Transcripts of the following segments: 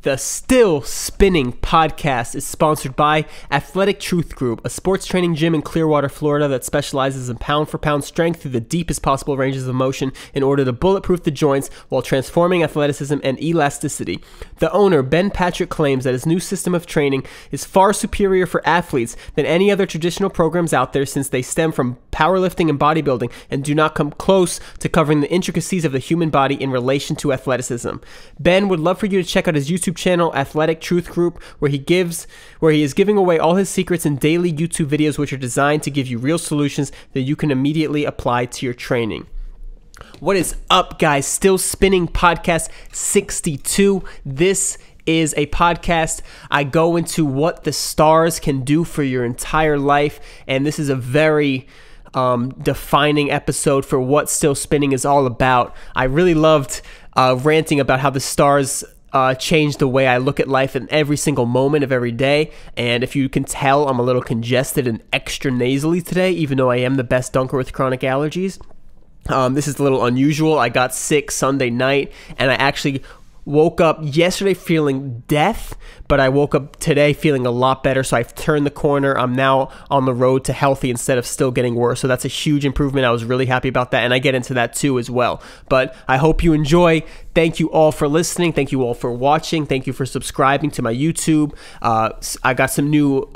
The Still Spinning podcast is sponsored by Athletic Truth Group, a sports training gym in Clearwater, Florida that specializes in pound-for-pound strength through the deepest possible ranges of motion in order to bulletproof the joints while transforming athleticism and elasticity. The owner, Ben Patrick, claims that his new system of training is far superior for athletes than any other traditional programs out there, since they stem from powerlifting and bodybuilding and do not come close to covering the intricacies of the human body in relation to athleticism. Ben would love for you to check out his YouTube channel, Athletic Truth Group, where he is giving away all his secrets in daily YouTube videos, which are designed to give you real solutions that you can immediately apply to your training. What is up, guys? Still Spinning Podcast 62. This is a podcast. I go into what the stars can do for your entire life, and this is a very defining episode for what Still Spinning is all about. I really loved ranting about how the stars changed the way I look at life in every single moment of every day. And if you can tell, I'm a little congested and extra nasally today, even though I am the best dunker with chronic allergies. This is a little unusual. I got sick Sunday night, and I actually woke up yesterday feeling death, but I woke up today feeling a lot better, so I've turned the corner. I'm now on the road to healthy instead of still getting worse, so that's a huge improvement. I was really happy about that, and I get into that too as well. But I hope you enjoy. Thank you all for listening. Thank you all for watching. Thank you for subscribing to my YouTube. I got some new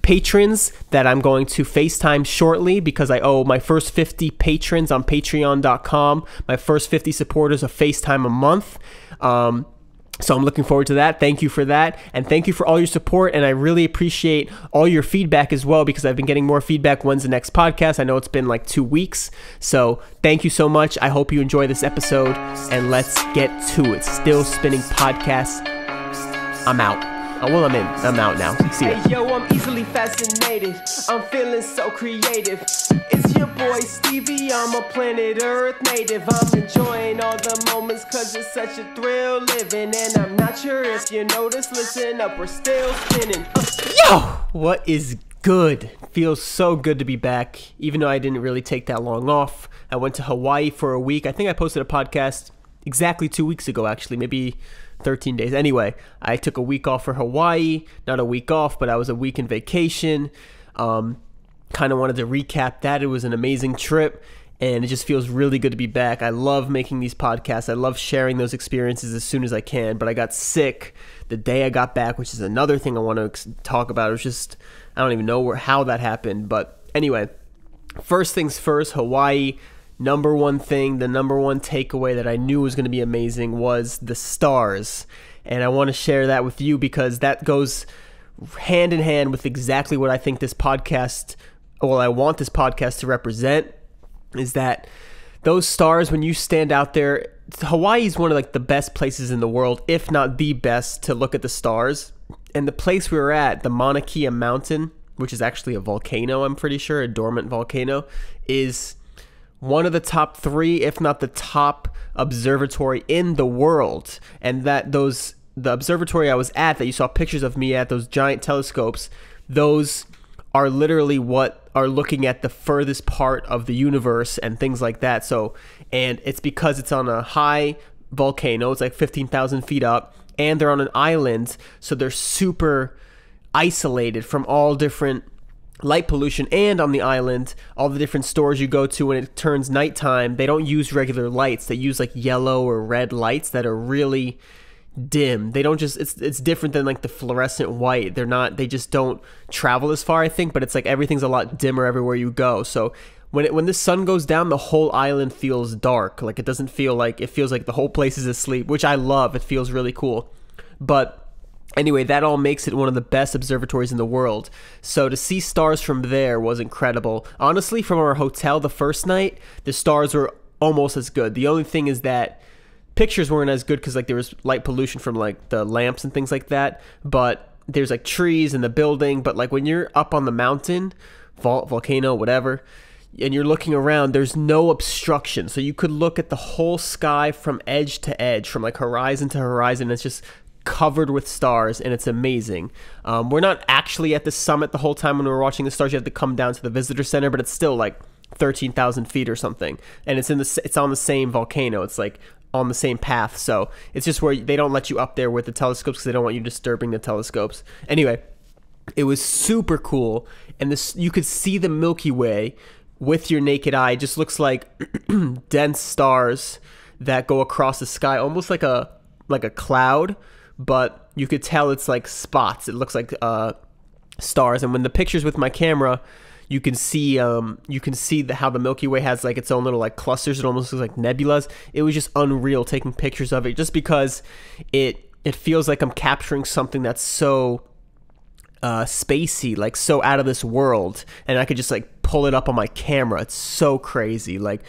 patrons that I'm going to FaceTime shortly, because I owe my first 50 patrons on patreon.com, my first 50 supporters, a FaceTime a month. So I'm looking forward to that. Thank you for that. And thank you for all your support. And I really appreciate all your feedback as well, because I've been getting more feedback. When's the next podcast? I know it's been like 2 weeks. So thank you so much. I hope you enjoy this episode, and let's get to it. Still Spinning Podcast. I'm out. Oh, well, I'm out now. See ya. Hey, yo, I'm easily fascinated. I'm feeling so creative. It's your boy Stevie. I'm a planet Earth native. I'm enjoying all the moments, cause it's such a thrill living. And I'm not sure if you notice. Listen up, we're still spinning. Yo! What is good? Feels so good to be back, even though I didn't really take that long off. I went to Hawaii for a week. I think I posted a podcast exactly 2 weeks ago, actually. Maybe 13 days. Anyway, I took a week off for Hawaii. Not a week off, but I was a week in vacation. Kind of wanted to recap that. It was an amazing trip, and it just feels really good to be back. I love making these podcasts. I love sharing those experiences as soon as I can, but I got sick the day I got back, which is another thing I want to talk about. It was just, I don't even know how that happened, but anyway, first things first, Hawaii. Number one thing, the number one takeaway that I knew was going to be amazing was the stars. And I want to share that with you, because that goes hand in hand with exactly what I think this podcast, well, I want this podcast to represent, is that those stars, when you stand out there, Hawaii is one of like the best places in the world, if not the best, to look at the stars. And the place we were at, the Mauna Kea Mountain, which is actually a volcano, I'm pretty sure, a dormant volcano, is one of the top 3, if not the top observatory in the world. And that the observatory I was at, that you saw pictures of me at, those giant telescopes, those are literally what are looking at the furthest part of the universe and things like that. So, and it's because it's on a high volcano, it's like 15,000 feet up, and they're on an island, so they're super isolated from all different light pollution. And on the island, all the different stores you go to when it turns nighttime, they don't use regular lights. They use like yellow or red lights that are really dim. They don't just, it's different than like the fluorescent white. They just don't travel as far, I think, but it's like everything's a lot dimmer everywhere you go. So when the sun goes down, the whole island feels dark. Like it doesn't feel like, it feels like the whole place is asleep, which I love. It feels really cool. But anyway, that all makes it one of the best observatories in the world. So to see stars from there was incredible. Honestly, from our hotel the first night, the stars were almost as good. The only thing is that pictures weren't as good, because like there was light pollution from like the lamps and things like that. But there's like trees in the building. But like when you're up on the mountain, volcano, whatever, and you're looking around, there's no obstruction. So you could look at the whole sky from edge to edge, from like horizon to horizon. It's just covered with stars, and it's amazing. We're not actually at the summit the whole time when we're watching the stars. You have to come down to the visitor center, but it's still like 13,000 feet or something, and it's on the same volcano. It's like on the same path. So it's just where they don't let you up there with the telescopes because they don't want you disturbing the telescopes. Anyway, it was super cool, and this, you could see the Milky Way with your naked eye. It just looks like dense stars that go across the sky, almost like a cloud, but you could tell it's like spots. It looks like stars. And when the pictures with my camera, you can see how the Milky Way has like its own little like clusters. It almost looks like nebulas. It was just unreal taking pictures of it, just because it feels like I'm capturing something that's so spacey, like so out of this world, and I could just like pull it up on my camera. It's so crazy. Like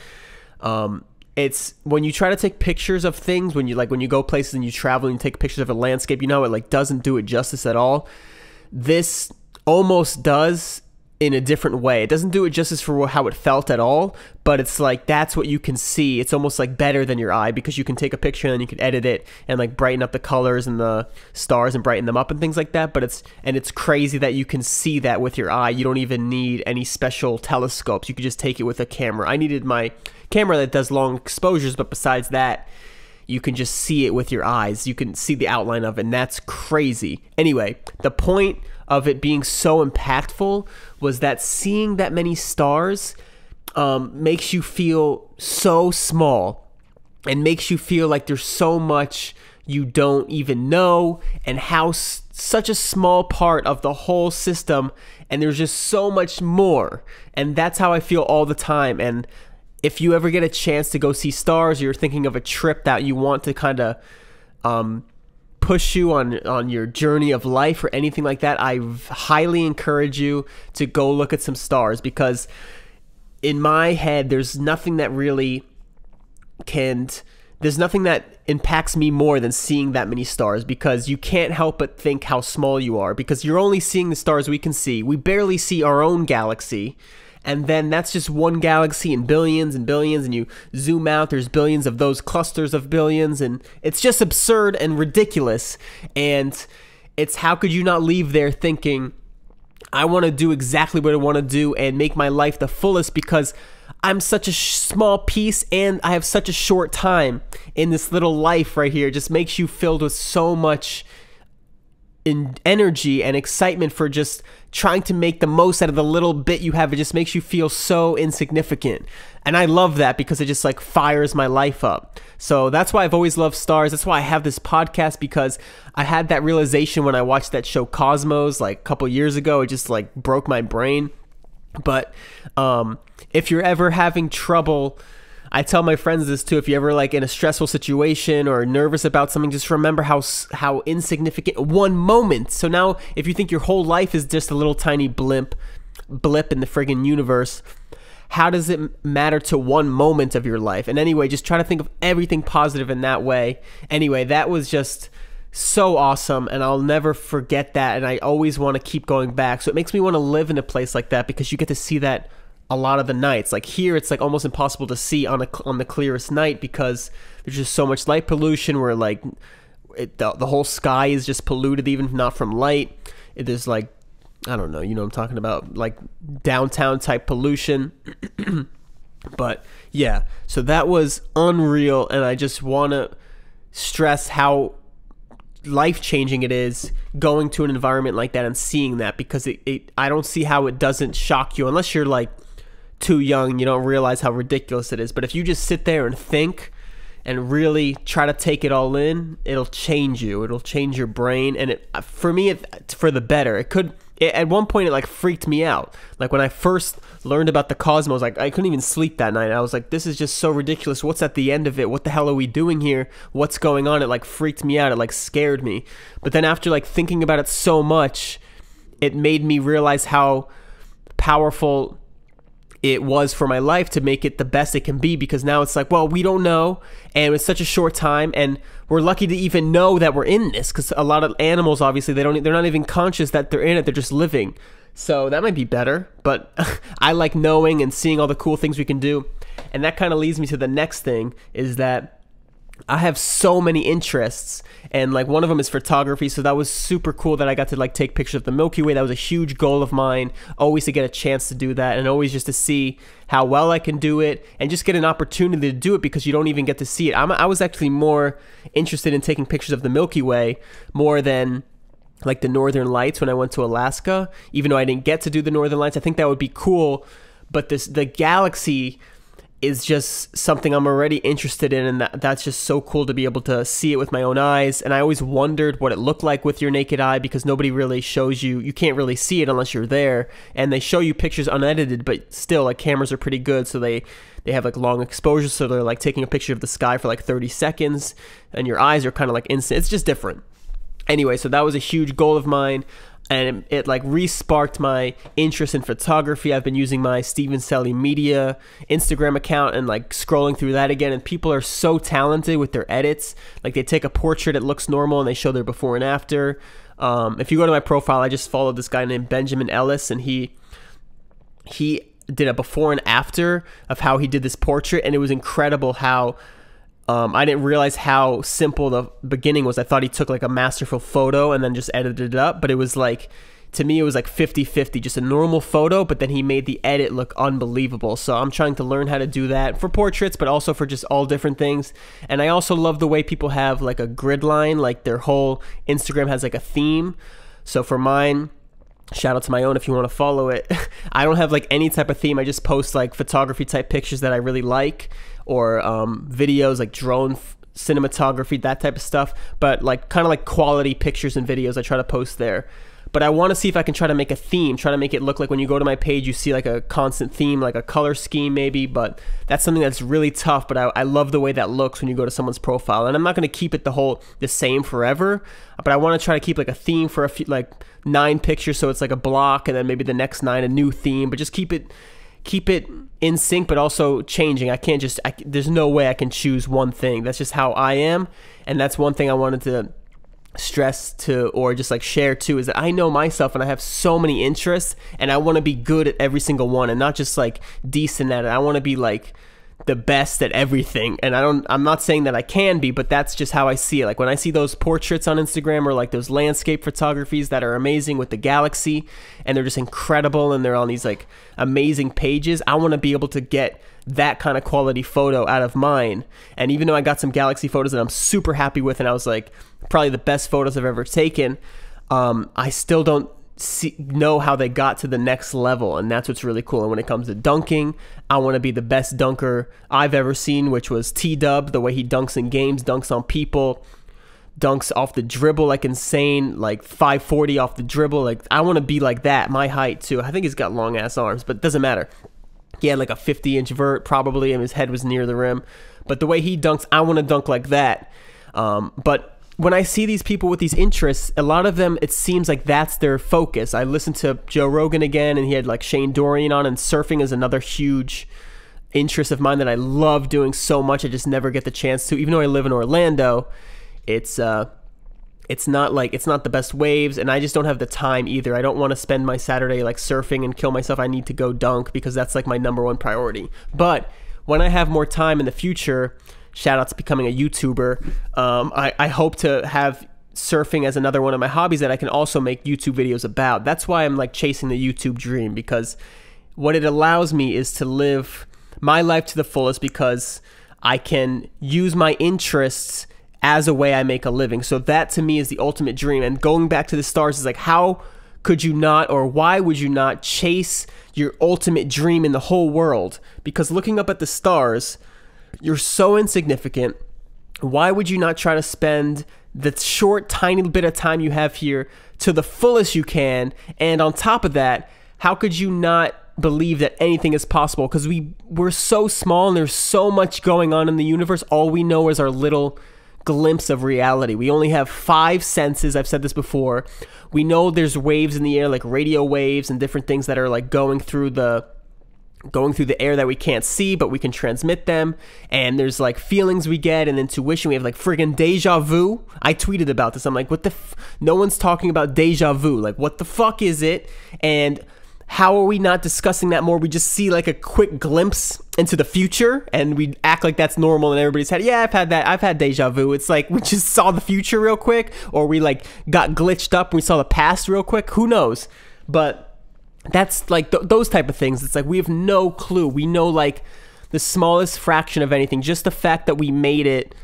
it's when you try to take pictures of things, when you go places and you travel and you take pictures of a landscape, you know, it like doesn't do it justice at all. This almost does, in a different way. It doesn't do it justice for how it felt at all, but it's like that's what you can see. It's almost like better than your eye, because you can take a picture and then you can edit it and like brighten up the colors and the stars and brighten them up and things like that. But it's crazy that you can see that with your eye. You don't even need any special telescopes. You could just take it with a camera. I needed my camera that does long exposures, but besides that, you can just see it with your eyes. You can see the outline of it, and that's crazy. Anyway, the point of it being so impactful was that seeing that many stars makes you feel so small, and makes you feel like there's so much you don't even know, and how such a small part of the whole system, and there's just so much more. And that's how I feel all the time. And if you ever get a chance to go see stars, or you're thinking of a trip that you want to kind of push you on your journey of life or anything like that, I highly encourage you to go look at some stars, because in my head, there's nothing that impacts me more than seeing that many stars, because you can't help but think how small you are, because you're only seeing the stars we can see. We barely see our own galaxy. And then that's just one galaxy in billions and billions, and you zoom out, there's billions of those clusters of billions, and it's just absurd and ridiculous. And it's, how could you not leave there thinking, I want to do exactly what I want to do and make my life the fullest, because I'm such a small piece and I have such a short time in this little life right here. It just makes you filled with so much energy and excitement for just trying to make the most out of the little bit you have. It just makes you feel so insignificant, and I love that, because it just like fires my life up. So that's why I've always loved stars. That's why I have this podcast, because I had that realization when I watched that show Cosmos like a couple years ago. It just like broke my brain. But if you're ever having trouble, I tell my friends this too, if you're ever like in a stressful situation or nervous about something, just remember how insignificant one moment. So now if you think your whole life is just a little tiny blip in the friggin' universe, how does it matter to one moment of your life? And anyway, just try to think of everything positive in that way. Anyway, that was just so awesome, and I'll never forget that, and I always want to keep going back. So it makes me want to live in a place like that, because you get to see that a lot of the nights. Like here, it's like almost impossible to see on the clearest night, because there's just so much light pollution, where like the whole sky is just polluted, even if not from light. There's like, I don't know, you know what I'm talking about, like downtown type pollution. But yeah, so that was unreal, and I just want to stress how life-changing it is going to an environment like that and seeing that, because I don't see how it doesn't shock you, unless you're like too young and you don't realize how ridiculous it is. But if you just sit there and think and really try to take it all in, it'll change you. It'll change your brain, and for me, it's for the better. At one point, it like freaked me out. Like when I first learned about the cosmos, like I couldn't even sleep that night. I was like, this is just so ridiculous. What's at the end of it? What the hell are we doing here? What's going on? It like freaked me out. It like scared me. But then after like thinking about it so much, it made me realize how powerful it was for my life to make it the best it can be, because now it's like, well, we don't know, and it's such a short time, and we're lucky to even know that we're in this, because a lot of animals, obviously, they're not even conscious that they're in it. They're just living. So that might be better, but I like knowing and seeing all the cool things we can do. And that kind of leads me to the next thing, is that I have so many interests, and like one of them is photography, so that was super cool that I got to like take pictures of the Milky Way. That was a huge goal of mine, always to get a chance to do that, and always just to see how well I can do it and just get an opportunity to do it, because you don't even get to see it. I was actually more interested in taking pictures of the Milky Way more than like the Northern Lights when I went to Alaska, even though I didn't get to do the Northern Lights. I think that would be cool, but the galaxy is just something I'm already interested in, and that's just so cool to be able to see it with my own eyes. And I always wondered what it looked like with your naked eye, because nobody really shows you. You can't really see it unless you're there, and they show you pictures unedited, but still, like, cameras are pretty good, so they have like long exposure, so they're like taking a picture of the sky for like 30 seconds, and your eyes are kind of like instant. It's just different. Anyway, so that was a huge goal of mine, and it like re-sparked my interest in photography. I've been using my Steven Celi Media Instagram account and like scrolling through that again, and people are so talented with their edits. Like, they take a portrait, it looks normal, and they show their before and after. If you go to my profile, I just followed this guy named Benjamin Ellis, and he did a before and after of how he did this portrait, and it was incredible how I didn't realize how simple the beginning was. I thought he took like a masterful photo and then just edited it up, but it was like, to me, it was like 50-50, just a normal photo, but then he made the edit look unbelievable. So I'm trying to learn how to do that for portraits, but also for just all different things. And I also love the way people have like a grid line, like their whole Instagram has like a theme. So for mine, shout out to my own if you want to follow it, I don't have like any type of theme. I just post like photography type pictures that I really like, or videos like drone cinematography, that type of stuff, but like kind of like quality pictures and videos I try to post there. But I want to see if I can try to make a theme, try to make it look like when you go to my page, you see like a constant theme, like a color scheme maybe, but that's something that's really tough. But I love the way that looks when you go to someone's profile, and I'm not going to keep it the same forever, but I want to try to keep like a theme for a few, like 9 pictures, so it's like a block, and then maybe the next 9 a new theme, but just keep it in sync, but also changing. I can't just, there's no way I can choose one thing. That's just how I am, and that's one thing I wanted to stress to, or just like share too, is that I know myself and I have so many interests, and I want to be good at every single one, and not just like decent at it. I want to be like the best at everything, and I'm not saying that I can be, but that's just how I see it. Like when I see those portraits on Instagram, or like those landscape photographies that are amazing with the galaxy, and they're just incredible, and they're on these like amazing pages, I want to be able to get that kind of quality photo out of mine. And even though I got some galaxy photos that I'm super happy with, and I was like probably the best photos I've ever taken, I still don't know how they got to the next level, and that's what's really cool. And when it comes to dunking, I want to be the best dunker I've ever seen, which was T-Dub. The way he dunks in games, dunks on people, dunks off the dribble like insane, like 540 off the dribble. Like, I want to be like that, my height too. I think he's got long ass arms, but it doesn't matter. He had like a 50-inch vert probably, and his head was near the rim. But the way he dunks, I want to dunk like that. But when I see these people with these interests, a lot of them, it seems like that's their focus. I listened to Joe Rogan again, and he had like Shane Dorian on, and surfing is another huge interest of mine that I love doing so much. I just never get the chance to. Even though I live in Orlando, it's not the best waves, and I just don't have the time either. I don't want to spend my Saturday like surfing and kill myself. I need to go dunk, because that's like my #1 priority. But when I have more time in the future, shout out to becoming a YouTuber, I hope to have surfing as another one of my hobbies that I can also make YouTube videos about. That's why I'm like chasing the YouTube dream, because what it allows me is to live my life to the fullest, because I can use my interests as a way I make a living. So that to me is the ultimate dream. And going back to the stars is like, how could you not, or why would you not chase your ultimate dream in the whole world? Because looking up at the stars, you're so insignificant. Why would you not try to spend the short, tiny bit of time you have here to the fullest you can? And on top of that, how could you not believe that anything is possible? Because we're so small, and there's so much going on in the universe. All we know is our little glimpse of reality. We only have 5 senses. I've said this before. We know there's waves in the air, like radio waves and different things that are like going through the air that we can't see, but we can transmit them. And there's like feelings we get, and intuition. We have like friggin' deja vu. I tweeted about this. I'm like, what the no one's talking about deja vu. Like, what the fuck is it? And how are we not discussing that more? We just see like a quick glimpse into the future and we act like that's normal and everybody's had, yeah, I've had deja vu. It's like we just saw the future real quick, or we like got glitched up and we saw the past real quick. Who knows? But that's like those type of things. It's like we have no clue. We know like the smallest fraction of anything. Just the fact that we made it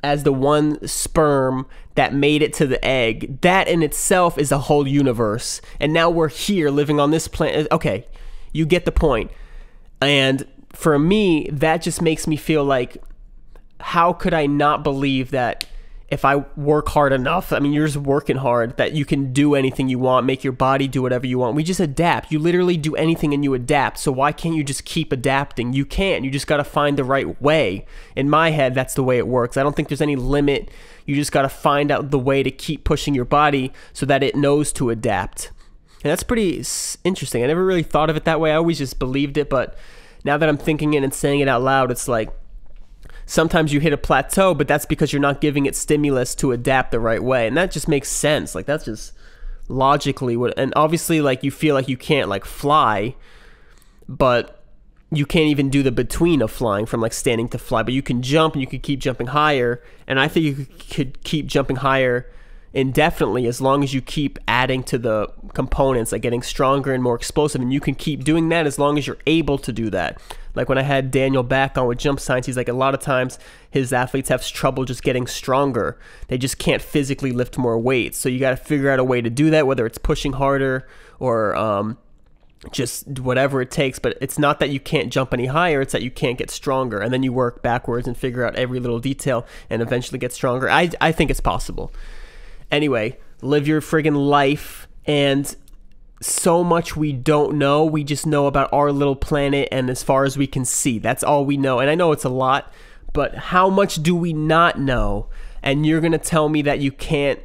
as the one sperm that made it to the egg, that in itself is a whole universe. And now we're here living on this planet. Okay, you get the point. And for me, that just makes me feel like, how could I not believe that if I work hard enough, I mean, you're just working hard, that you can do anything you want, make your body do whatever you want. We just adapt. You literally do anything and you adapt. So why can't you just keep adapting? You can. You just got to find the right way. In my head, that's the way it works. I don't think there's any limit. You just got to find out the way to keep pushing your body so that it knows to adapt. And that's pretty interesting. I never really thought of it that way. I always just believed it, but now that I'm thinking it and saying it out loud, it's like sometimes you hit a plateau, but that's because you're not giving it stimulus to adapt the right way. And that just makes sense. Like that's just logically what, and obviously like you feel like you can't like fly, but you can't even do the between of flying from like standing to fly, but you can jump and you could keep jumping higher. And I think you could keep jumping higher indefinitely as long as you keep adding to the components, like getting stronger and more explosive, and you can keep doing that as long as you're able to do that. Like when I had Daniel back on with Jump Science, he's like, a lot of times his athletes have trouble just getting stronger. They just can't physically lift more weights. So you got to figure out a way to do that, whether it's pushing harder or just whatever it takes. But it's not that you can't jump any higher, it's that you can't get stronger. And then you work backwards and figure out every little detail and eventually get stronger. I think it's possible. Anyway, live your friggin' life. And so much we don't know. We just know about our little planet and as far as we can see. That's all we know. And I know it's a lot, but how much do we not know? And you're going to tell me that you can't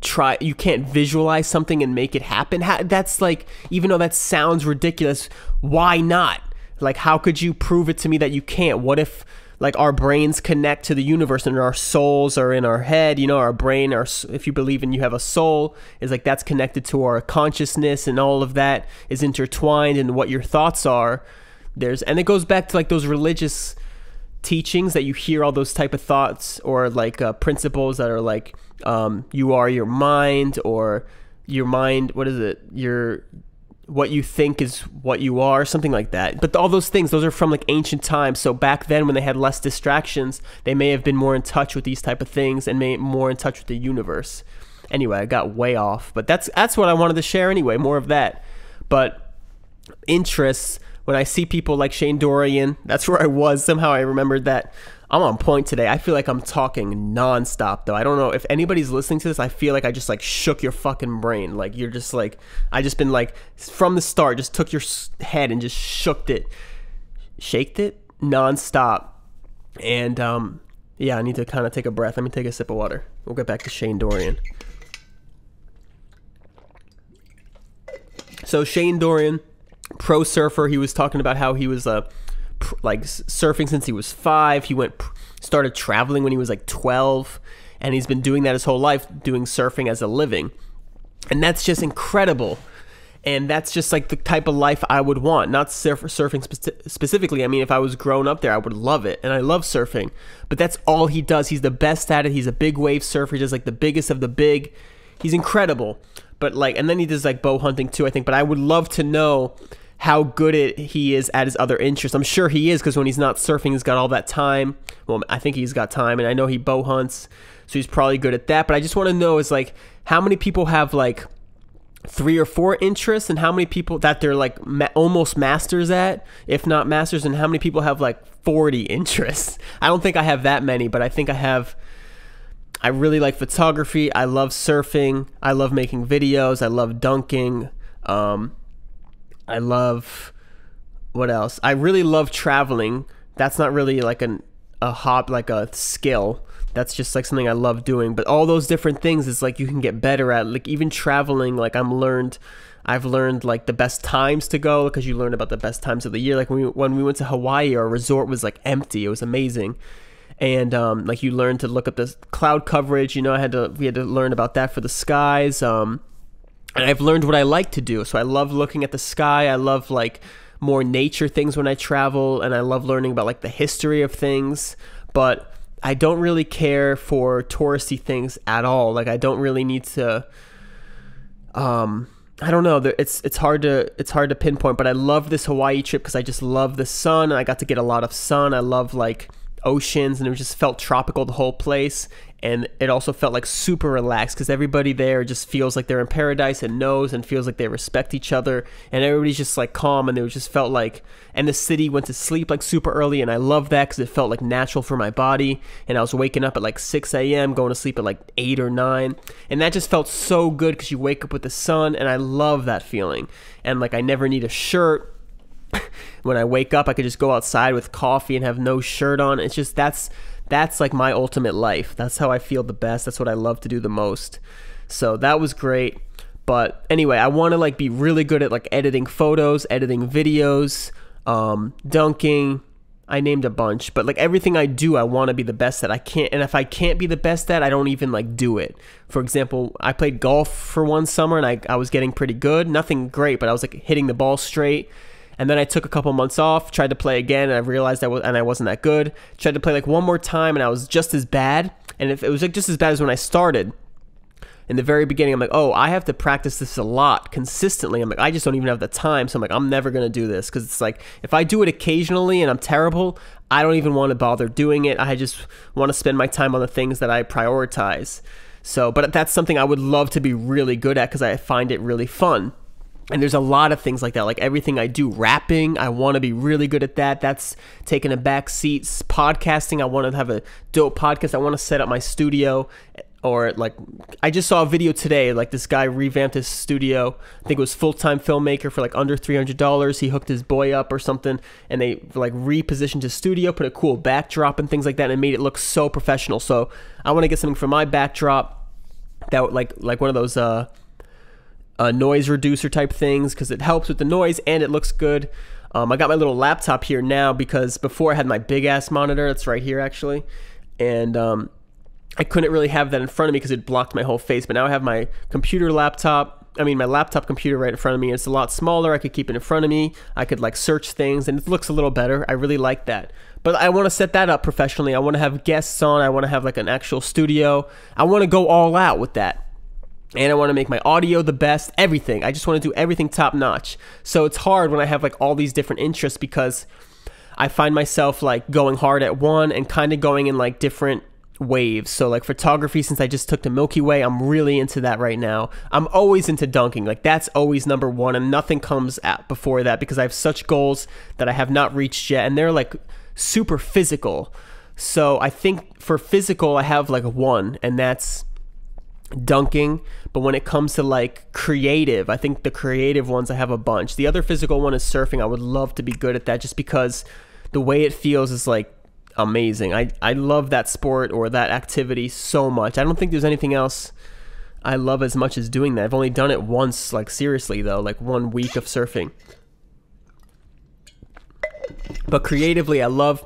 visualize something and make it happen? That's like, even though that sounds ridiculous, why not? Like, how could you prove it to me that you can't? What if like our brains connect to the universe and our souls are in our head, you know, our brain, if you believe in you have a soul, is like that's connected to our consciousness and all of that is intertwined in what your thoughts are. And it goes back to like those religious teachings that you hear all those type of thoughts or like principles that are like, you are your mind, or your mind, what is it? What you think is what you are, something like that. But all those things, those are from like ancient times. So back then when they had less distractions, they may have been more in touch with these type of things and more in touch with the universe. Anyway, I got way off, but that's what I wanted to share anyway, more of that. But interests, when I see people like Shane Dorian, that's where I was. Somehow I remembered that. I'm on point today. I feel like I'm talking nonstop though. I don't know if anybody's listening to this. I feel like I just like shook your fucking brain. Like you're just like, I just been like from the start, just took your head and just shaked it nonstop. And yeah, I need to kind of take a breath. Let me take a sip of water. We'll get back to Shane Dorian. So Shane Dorian, pro surfer, he was talking about how he was like surfing since he was 5. He started traveling when he was like 12, and he's been doing that his whole life, doing surfing as a living. And that's just incredible. And that's just like the type of life I would want. Not surfing specifically. I mean, if I was grown up there, I would love it. And I love surfing. But that's all he does. He's the best at it. He's a big wave surfer. He does like the biggest of the big. He's incredible. But like, and then he does like bow hunting too, I think. But I would love to know how good he is at his other interests. I'm sure he is, because when he's not surfing, he's got all that time. Well, I think he's got time, and I know he bow hunts, so he's probably good at that. But I just want to know is like, how many people have like 3 or 4 interests, and how many people that they're like almost masters at, if not masters, and how many people have like 40 interests? I don't think I have that many, but I think I really like photography. I love surfing. I love making videos. I love dunking. I love, what else? I really love traveling. That's not really like a hobby, like a skill. That's just like something I love doing. But all those different things is like you can get better at. Like even traveling, like I've learned like the best times to go, because you learn about the best times of the year. Like when we went to Hawaii, our resort was like empty. It was amazing. And like you learn to look at the cloud coverage. You know, we had to learn about that for the skies. And I've learned what I like to do. So I love looking at the sky. I love like more nature things when I travel, and I love learning about like the history of things, but I don't really care for touristy things at all. Like I don't really need to I don't know. It's hard to pinpoint, but I love this Hawaii trip because I just love the sun. I got to get a lot of sun. I love like oceans, and it just felt tropical, the whole place. And it also felt like super relaxed because everybody there just feels like they're in paradise and knows and feels like they respect each other. And everybody's just like calm, and it just felt like, and the city went to sleep like super early. And I love that because it felt like natural for my body. And I was waking up at like 6 a.m., going to sleep at like 8 or 9. And that just felt so good because you wake up with the sun. And I love that feeling. And like I never need a shirt. When I wake up, I could just go outside with coffee and have no shirt on. It's just that's like my ultimate life. That's how I feel the best. That's what I love to do the most. So that was great. But anyway, I want to like be really good at like editing photos, editing videos, dunking. I named a bunch, but like everything I do, I want to be the best at. I can't, and if I can't be the best at, I don't even like do it. For example, I played golf for one summer, and I was getting pretty good. Nothing great, but I was like hitting the ball straight. And then I took a couple months off, tried to play again, and I realized I wasn't that good. Tried to play like one more time, and I was just as bad. And if it was like just as bad as when I started. In the very beginning, I'm like, oh, I have to practice this a lot consistently. I'm like, I just don't even have the time. So I'm like, I'm never going to do this. Because it's like, if I do it occasionally and I'm terrible, I don't even want to bother doing it. I just want to spend my time on the things that I prioritize. So, but that's something I would love to be really good at because I find it really fun. And there's a lot of things like that, like everything I do. Rapping, I want to be really good at that. That's taking a back seat. Podcasting, I want to have a dope podcast. I want to set up my studio. Or like, I just saw a video today, like this guy revamped his studio. I think it was full-time filmmaker for like under $300. He hooked his boy up or something, and they like repositioned his studio, put a cool backdrop and things like that, and made it look so professional. So I want to get something for my backdrop that like one of those noise reducer type things, because it helps with the noise and it looks good. I got my little laptop here now because before I had my big ass monitor. It's right here actually, and I couldn't really have that in front of me because it blocked my whole face. But now I have my my laptop computer right in front of me. It's a lot smaller. I could keep it in front of me. I could like search things, and it looks a little better. I really like that. But I want to set that up professionally. I want to have guests on. I want to have like an actual studio. I want to go all out with that. And I want to make my audio the best, everything. I just want to do everything top notch. So it's hard when I have like all these different interests because I find myself like going hard at one and kind of going in like different waves. So like photography, since I just took the Milky Way, I'm really into that right now. I'm always into dunking. Like that's always number one, and nothing comes before that because I have such goals that I have not reached yet, and they're like super physical. So I think for physical, I have like one, and that's dunking. But when it comes to like creative, I think the creative ones, I have a bunch. The other physical one is surfing. I would love to be good at that just because the way it feels is like amazing. I love that sport or that activity so much. I don't think there's anything else I love as much as doing that. I've only done it once, like seriously though, like 1 week of surfing. But creatively, I love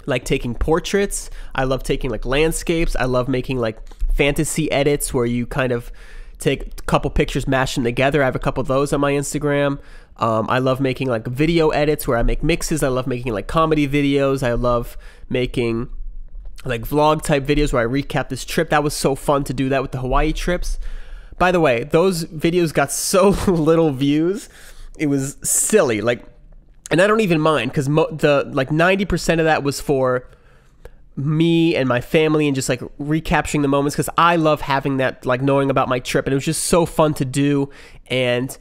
like taking portraits. I love taking like landscapes. I love making like fantasy edits where you kind of take a couple pictures, mash them together. I have a couple of those on my Instagram. I love making like video edits where I make mixes. I love making like comedy videos. I love making like vlog type videos where I recap this trip. That was so fun to do that with the Hawaii trips. By the way, those videos got so little views. It was silly. Like, and I don't even mind because the like 90% of that was for me and my family and just like recapturing the moments because I love having that, like knowing about my trip, and it was just so fun to do. And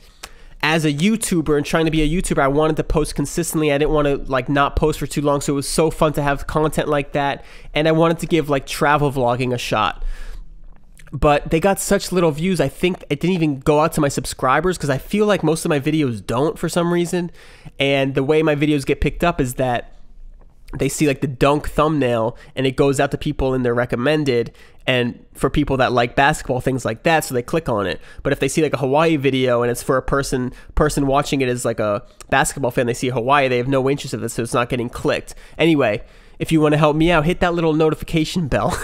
as a YouTuber and trying to be a YouTuber, I wanted to post consistently. I didn't want to like not post for too long, so it was so fun to have content like that. And I wanted to give like travel vlogging a shot, but they got such little views. I think it didn't even go out to my subscribers because I feel like most of my videos don't for some reason. And the way my videos get picked up is that they see like the dunk thumbnail and it goes out to people in their recommended, and for people that like basketball, things like that, so they click on it. But if they see like a Hawaii video and it's for a person watching it as like a basketball fan, they see Hawaii, they have no interest in this, so it's not getting clicked. Anyway, if you want to help me out, hit that little notification bell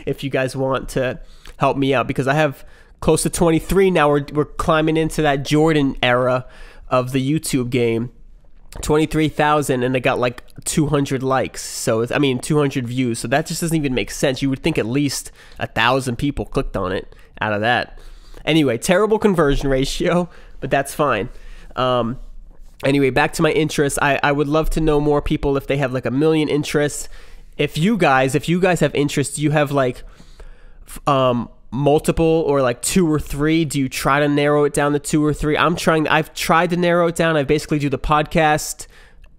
if you guys want to help me out, because I have close to 23 now. We're climbing into that Jordan era of the YouTube game. 23,000 and it got like 200 likes. So it's, I mean, 200 views. So that just doesn't even make sense. You would think at least 1,000 people clicked on it out of that. Anyway, terrible conversion ratio, but that's fine. Anyway, back to my interests. I would love to know more people if they have like 1 million interests. If you guys have interests, do you have like multiple or like 2 or 3? Do you try to narrow it down to 2 or 3? I've tried to narrow it down. I basically do the podcast,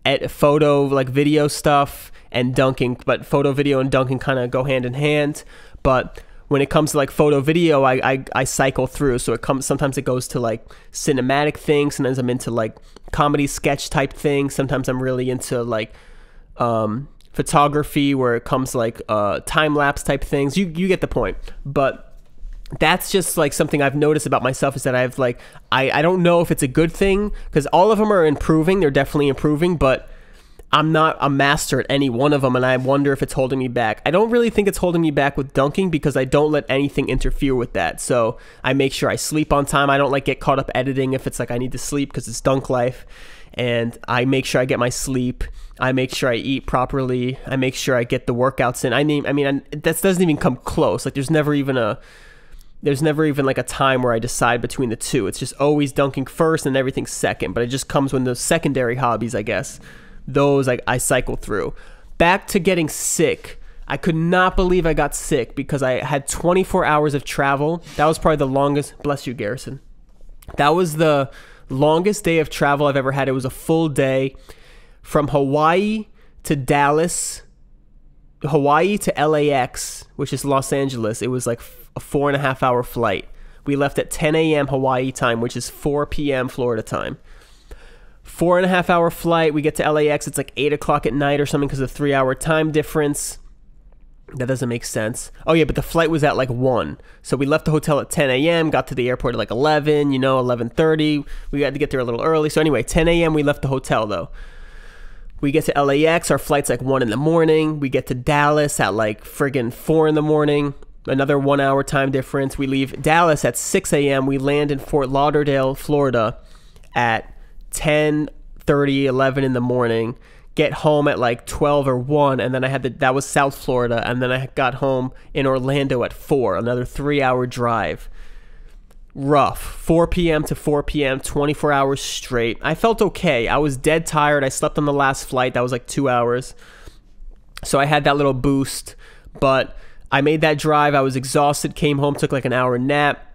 at photo, like video stuff, and dunking, but photo, video, and dunking kind of go hand in hand. But when it comes to like photo, video, I cycle through. So sometimes it goes to like cinematic things. Sometimes I'm into like comedy sketch type things. Sometimes I'm really into like photography, where it comes like time lapse type things. You get the point. But that's just like something I've noticed about myself, is that I've like, I don't know if it's a good thing, because all of them are improving. They're definitely improving, but I'm not a master at any one of them, and I wonder if it's holding me back. I don't really think it's holding me back with dunking, because I don't let anything interfere with that. So I make sure I sleep on time. I don't like get caught up editing if it's like I need to sleep, because it's dunk life. And I make sure I get my sleep. I make sure I eat properly. I make sure I get the workouts in. I mean, that doesn't even come close. Like there's never even like a time where I decide between the two. It's just always dunking first and everything second. But it just comes when those secondary hobbies, I guess, those I cycle through. Back to getting sick. I could not believe I got sick because I had 24 hours of travel. That was probably the longest. Bless you, Garrison. That was the longest day of travel I've ever had. It was a full day from Hawaii to Dallas, Hawaii to LAX, which is Los Angeles. It was like a 4.5 hour flight. We left at 10 a.m. Hawaii time, which is 4 p.m. Florida time. 4.5 hour flight. We get to LAX. It's like 8 o'clock at night or something because of the 3 hour time difference. That doesn't make sense. Oh yeah, but the flight was at like 1. So we left the hotel at 10 a.m., got to the airport at like 11, 11:30. We had to get there a little early. So anyway, 10 a.m. we left the hotel though. We get to LAX. Our flight's like 1 in the morning. We get to Dallas at like friggin' 4 in the morning. Another 1 hour time difference. We leave Dallas at 6 a.m. We land in Fort Lauderdale, Florida at 10:30, 11 in the morning. Get home at like 12 or 1, and then that was South Florida, and then I got home in Orlando at 4, another 3 hour drive. Rough. 4 p.m. to 4 p.m., 24 hours straight. I felt okay. I was dead tired. I slept on the last flight. That was like 2 hours. So I had that little boost, but I made that drive. I was exhausted, came home, took like an hour nap,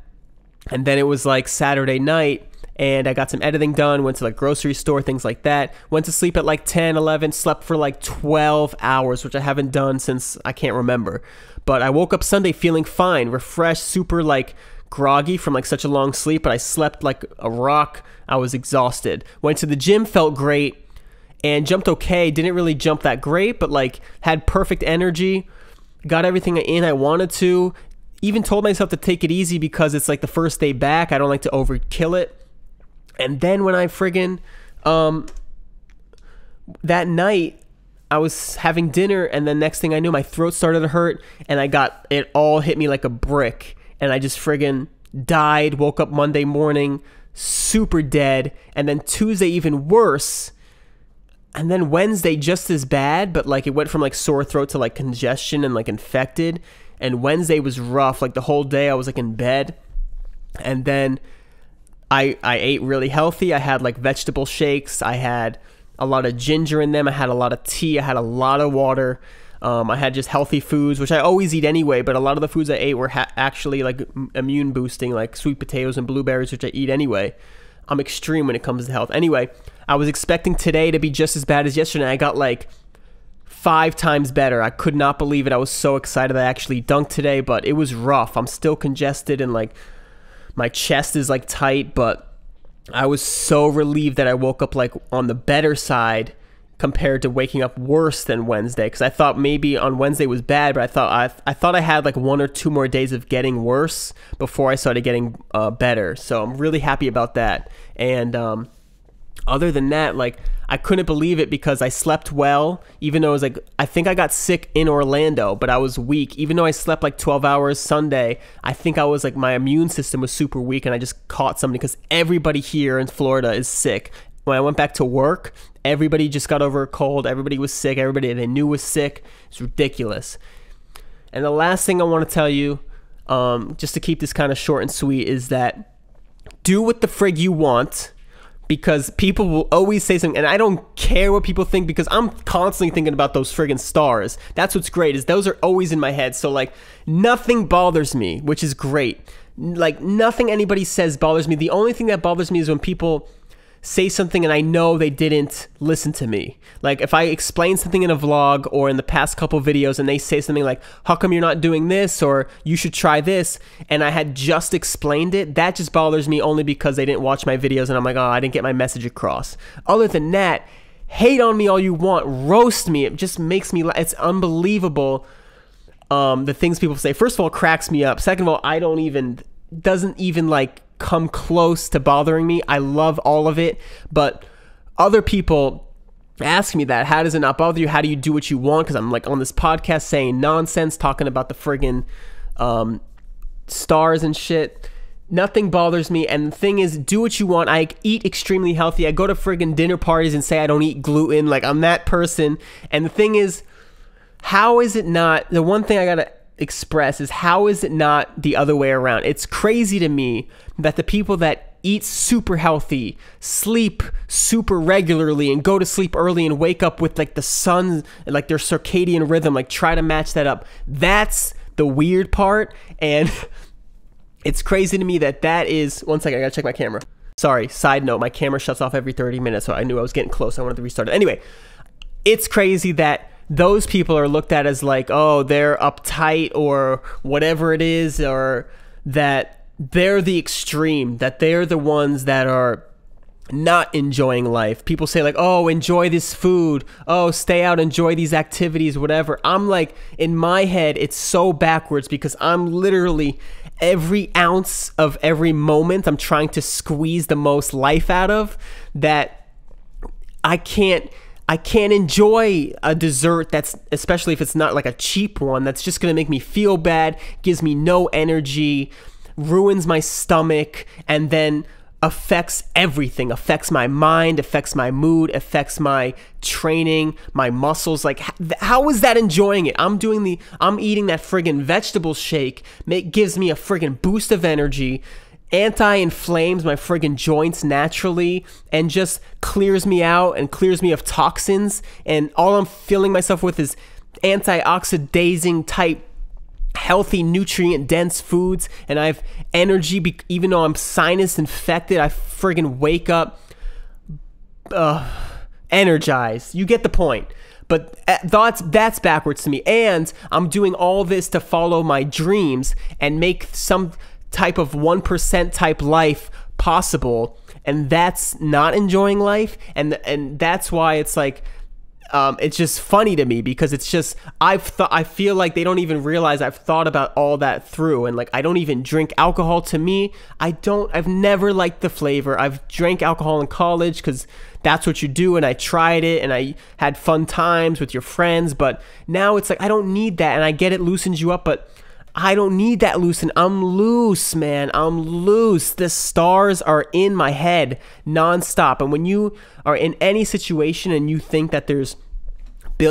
and then it was like Saturday night, and I got some editing done, went to like grocery store, things like that. Went to sleep at like 10, 11, slept for like 12 hours, which I haven't done since I can't remember. But I woke up Sunday feeling fine, refreshed, super like groggy from like such a long sleep, but I slept like a rock. I was exhausted. Went to the gym, felt great, and jumped okay. Didn't really jump that great, but like had perfect energy. Got everything in I wanted to. Even told myself to take it easy because it's like the first day back. I don't like to overkill it. And then when I that night, I was having dinner, and the next thing I knew, my throat started to hurt, and it all hit me like a brick, and I just died, woke up Monday morning, super dead, and then Tuesday even worse, and then Wednesday just as bad, but like it went from like sore throat to like congestion and like infected, and Wednesday was rough, like the whole day I was like in bed, and then I ate really healthy. I had like vegetable shakes. I had a lot of ginger in them. I had a lot of tea. I had a lot of water. I had just healthy foods, which I always eat anyway, but a lot of the foods I ate were actually like immune boosting, like sweet potatoes and blueberries, which I eat anyway. I'm extreme when it comes to health. Anyway, I was expecting today to be just as bad as yesterday. I got like 5 times better. I could not believe it. I was so excited I actually dunked today, but it was rough. I'm still congested and like my chest is like tight, but I was so relieved that I woke up like on the better side compared to waking up worse than Wednesday, because I thought maybe on Wednesday was bad, but I thought I had like 1 or 2 more days of getting worse before I started getting better. So I'm really happy about that. And other than that, like I couldn't believe it because I slept well, even though it was like, I think I got sick in Orlando, but I was weak. Even though I slept like 12 hours Sunday, I think I was like, my immune system was super weak, and I just caught something because everybody here in Florida is sick. When I went back to work, Everybody just got over a cold. Everybody was sick. Everybody they knew was sick. It's ridiculous. And the last thing I want to tell you, just to keep this kind of short and sweet, is that do what the frig you want, because people will always say something, and I don't care what people think, because I'm constantly thinking about those friggin' stars. That's what's great, is those are always in my head. So like nothing bothers me, which is great. Like nothing anybody says bothers me. The only thing that bothers me is when people say something and I know they didn't listen to me. Like if I explain something in a vlog or in the past couple videos and they say something like, how come you're not doing this, or you should try this, and I had just explained it, that just bothers me only because they didn't watch my videos and I'm like, oh, I didn't get my message across. Other than that, hate on me all you want, roast me, it just makes me, it's unbelievable. The things people say, first of all, cracks me up. Second of all, doesn't even like come close to bothering me. I love all of it, but other people ask me that, how does it not bother you? How do you do what you want? Because I'm like on this podcast saying nonsense, talking about the friggin' stars and shit. Nothing bothers me. And the thing is, do what you want. I eat extremely healthy. I go to friggin' dinner parties and say I don't eat gluten. Like I'm that person. And the thing is, how is it not, the one thing I gotta express is, how is it not the other way around? It's crazy to me that the people that eat super healthy, sleep super regularly, and go to sleep early and wake up with like the sun, like their circadian rhythm, like try to match that up. That's the weird part. And it's crazy to me that is, one second, I gotta check my camera. Sorry, side note, my camera shuts off every 30 minutes, so I knew I was getting close. I wanted to restart it. Anyway, it's crazy that those people are looked at as like, oh, they're uptight or whatever it is, or that they're the extreme, that they're the ones that are not enjoying life. People say like, oh, enjoy this food, oh, stay out, enjoy these activities, whatever. I'm like, in my head, it's so backwards, because I'm literally, every ounce of every moment I'm trying to squeeze the most life out of, that I can't enjoy a dessert that's, especially if it's not like a cheap one, that's just gonna make me feel bad, gives me no energy, ruins my stomach, and then affects everything, affects my mind, affects my mood, affects my training, my muscles. Like, how is that enjoying it? I'm eating that friggin' vegetable shake, gives me a friggin' boost of energy, anti-inflames my friggin' joints naturally, and just clears me out and clears me of toxins, and all I'm filling myself with is antioxidazing type healthy nutrient dense foods, and I have energy even though I'm sinus infected. I friggin' wake up energized. You get the point. But that's backwards to me, and I'm doing all this to follow my dreams and make some type of 1% type life possible, and that's not enjoying life. And that's why it's like, it's just funny to me, because it's just, I feel like they don't even realize I've thought about all that through. And like, I don't even drink alcohol. To me, I've never liked the flavor. I've drank alcohol in college because that's what you do, and I tried it and I had fun times with your friends, but now it's like, I don't need that. And I get it loosens you up, but I don't need that loosen. I'm loose, man. I'm loose. The stars are in my head nonstop. And when you are in any situation and you think that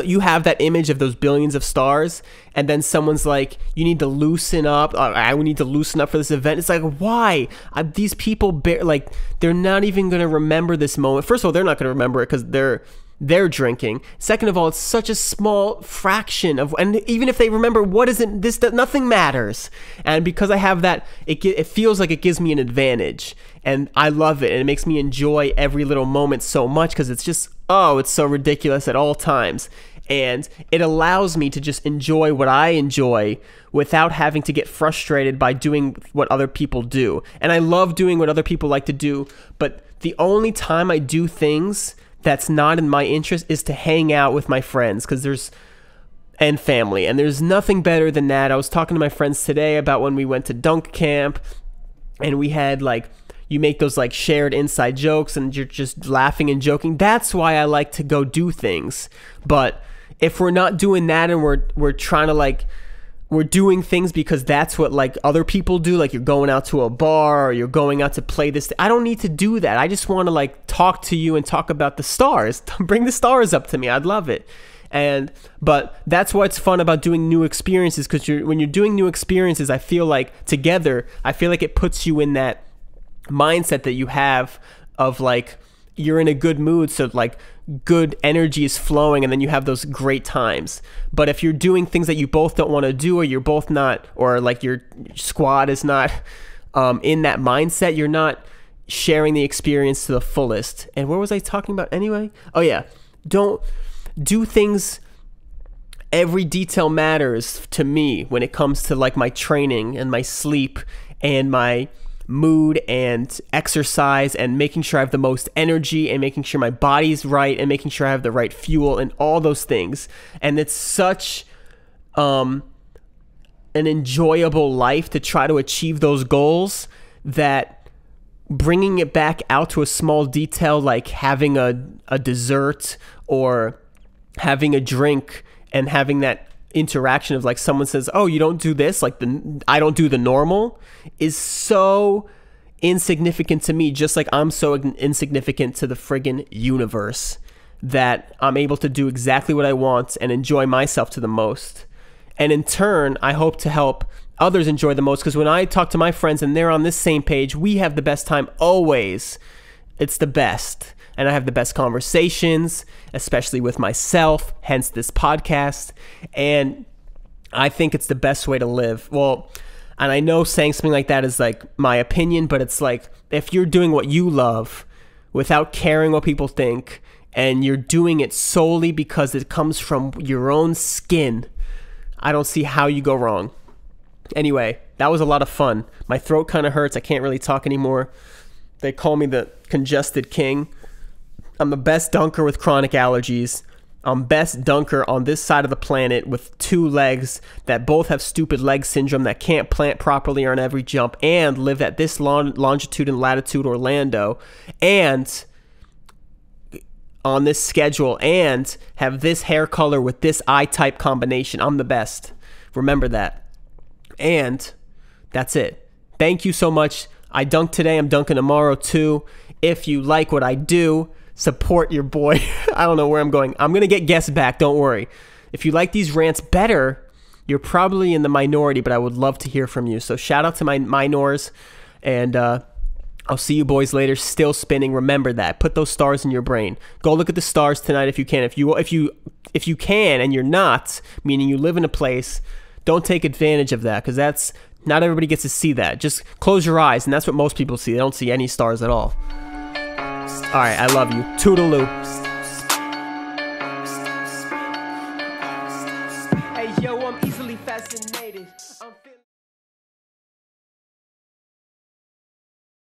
you have that image of those billions of stars, and then someone's like, you need to loosen up. I need to loosen up for this event. It's like, why? These people, they're not even going to remember this moment. First of all, they're not going to remember it because they're drinking. Second of all, it's such a small fraction of, and even if they remember, nothing matters. And because I have that, it feels like it gives me an advantage, and I love it, and it makes me enjoy every little moment so much, because it's just, it's so ridiculous at all times. And it allows me to just enjoy what I enjoy without having to get frustrated by doing what other people do. And I love doing what other people like to do, but the only time I do things that's not in my interest is to hang out with my friends, and family, and there's nothing better than that. I was talking to my friends today about when we went to dunk camp, and we had you make those shared inside jokes, and you're just laughing and joking. That's why I like to go do things. But if we're not doing that, and we're trying to we're doing things because that's what like other people do, like you're going out to a bar or you're going out to play this. I don't need to do that. I just want to like talk to you and talk about the stars. Bring the stars up to me. I'd love it. But that's what's fun about doing new experiences, because when you're doing new experiences, I feel like together, I feel like it puts you in that mindset that you have of like, you're in a good mood, so like good energy is flowing, and then you have those great times. But if you're doing things that you both don't want to do, or you're both not, or like your squad is not in that mindset, you're not sharing the experience to the fullest. And what was I talking about anyway? Oh yeah, don't do things. Every detail matters to me when it comes to like my training and my sleep and my mood and exercise, and making sure I have the most energy, and making sure my body's right, and making sure I have the right fuel, and all those things. And it's such an enjoyable life to try to achieve those goals, that bringing it back out to a small detail, like having a dessert or having a drink, and having that interaction of like someone says, oh, you don't do this, like I don't do the normal, is so insignificant to me, just like I'm so insignificant to the friggin' universe, that I'm able to do exactly what I want and enjoy myself to the most. And in turn, I hope to help others enjoy the most, because when I talk to my friends and they're on this same page, we have the best time always. It's the best. And I have the best conversations, especially with myself, hence this podcast. And I think it's the best way to live. Well, and I know saying something like that is like my opinion, but it's like, if you're doing what you love without caring what people think, and you're doing it solely because it comes from your own skin, I don't see how you go wrong. Anyway, that was a lot of fun. My throat kind of hurts. I can't really talk anymore. They call me the congested king. I'm the best dunker with chronic allergies. I'm best dunker on this side of the planet with 2 legs that both have stupid leg syndrome, that can't plant properly on every jump, and live at this longitude and latitude Orlando, and on this schedule, and have this hair color with this eye type combination. I'm the best. Remember that. And that's it. Thank you so much. I dunked today. I'm dunking tomorrow too. If you like what I do, support your boy. I don't know where I'm going. I'm going to get guests back. Don't worry. If you like these rants better, you're probably in the minority, but I would love to hear from you. So shout out to my minors, and I'll see you boys later. Still spinning. Remember that. Put those stars in your brain. Go look at the stars tonight if you can. If you can and you're not, meaning you live in a place, don't take advantage of that, because that's not everybody gets to see that. Just close your eyes, and that's what most people see. They don't see any stars at all. All right, I love you. Toodaloo.